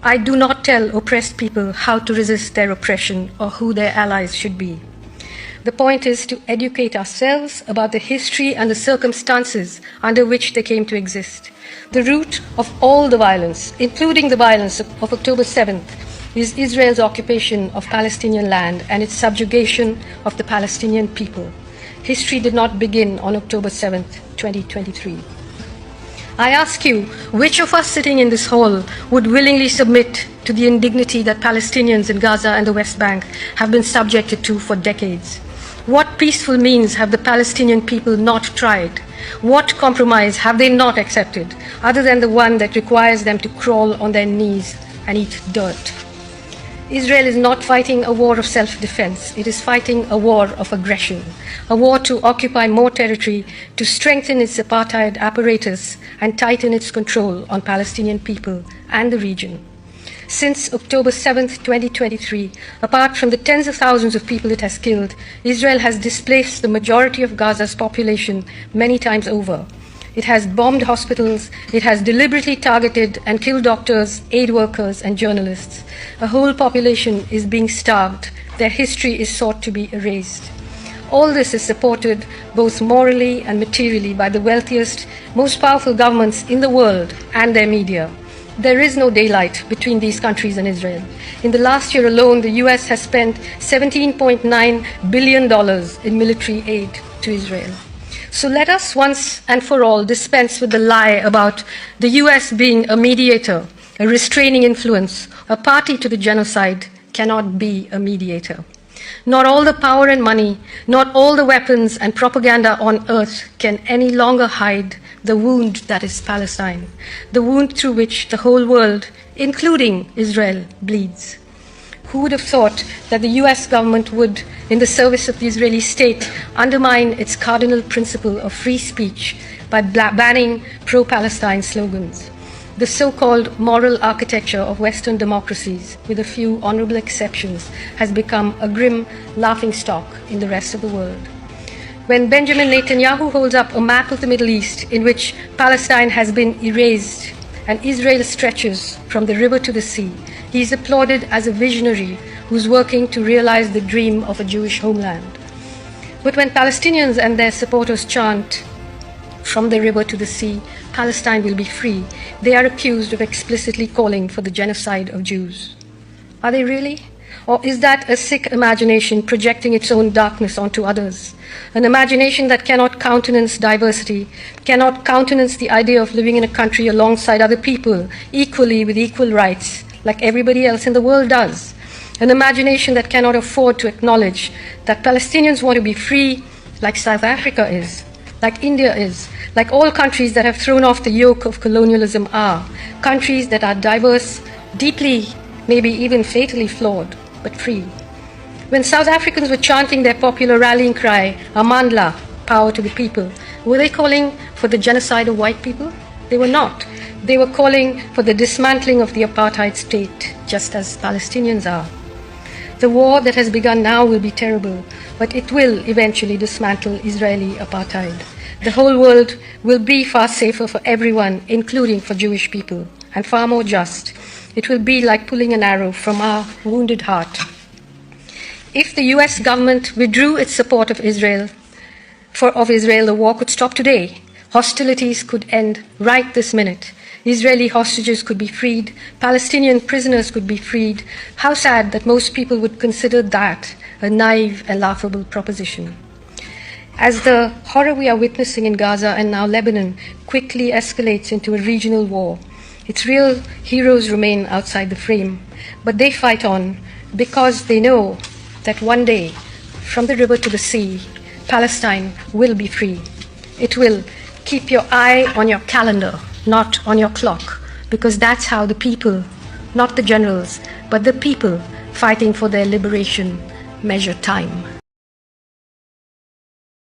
I do not tell oppressed people how to resist their oppression or who their allies should be. The point is to educate ourselves about the history and the circumstances under which they came to exist. The root of all the violence, including the violence of October 7th, is Israel's occupation of Palestinian land and its subjugation of the Palestinian people. History did not begin on October 7th, 2023. I ask you, which of us sitting in this hall would willingly submit to the indignity that Palestinians in Gaza and the West Bank have been subjected to for decades? What peaceful means have the Palestinian people not tried? What compromise have they not accepted, other than the one that requires them to crawl on their knees and eat dirt? Israel is not fighting a war of self-defense. It is fighting a war of aggression, a war to occupy more territory, to strengthen its apartheid apparatus and tighten its control on Palestinian people and the region. Since October 7th, 2023, apart from the tens of thousands of people it has killed, Israel has displaced the majority of Gaza's population many times over. It has bombed hospitals, it has deliberately targeted and killed doctors, aid workers, and journalists. A whole population is being starved. Their history is sought to be erased. All this is supported both morally and materially by the wealthiest, most powerful governments in the world and their media. There is no daylight between these countries and Israel. In the last year alone, the US has spent $17.9 billion in military aid to Israel. So let us once and for all dispense with the lie about the US being a mediator, a restraining influence, a party to the genocide cannot be a mediator. Not all the power and money, not all the weapons and propaganda on earth can any longer hide the wound that is Palestine, the wound through which the whole world, including Israel, bleeds. Who would have thought that the US government would, in the service of the Israeli state, undermine its cardinal principle of free speech by banning pro-Palestine slogans? The so-called moral architecture of Western democracies, with a few honorable exceptions, has become a grim laughingstock in the rest of the world. When Benjamin Netanyahu holds up a map of the Middle East in which Palestine has been erased and Israel stretches from the river to the sea, he is applauded as a visionary who's working to realize the dream of a Jewish homeland. But when Palestinians and their supporters chant, "From the river to the sea, Palestine will be free," they are accused of explicitly calling for the genocide of Jews. Are they really? Or is that a sick imagination projecting its own darkness onto others? An imagination that cannot countenance diversity, cannot countenance the idea of living in a country alongside other people, equally with equal rights, like everybody else in the world does. An imagination that cannot afford to acknowledge that Palestinians want to be free, like South Africa is, like India is, like all countries that have thrown off the yoke of colonialism are, countries that are diverse, deeply, maybe even fatally flawed, but free. When South Africans were chanting their popular rallying cry, "Amandla, power to the people," were they calling for the genocide of white people? They were not. They were calling for the dismantling of the apartheid state, just as Palestinians are. The war that has begun now will be terrible, but it will eventually dismantle Israeli apartheid. The whole world will be far safer for everyone, including for Jewish people, and far more just. It will be like pulling an arrow from our wounded heart. If the US government withdrew its support of Israel, the war could stop today. Hostilities could end right this minute. Israeli hostages could be freed. Palestinian prisoners could be freed. How sad that most people would consider that a naive and laughable proposition. As the horror we are witnessing in Gaza and now Lebanon quickly escalates into a regional war, its real heroes remain outside the frame. But they fight on because they know that one day, from the river to the sea, Palestine will be free. It will. Keep your eye on your calendar, not on your clock, because that's how the people, not the generals, but the people fighting for their liberation measure time.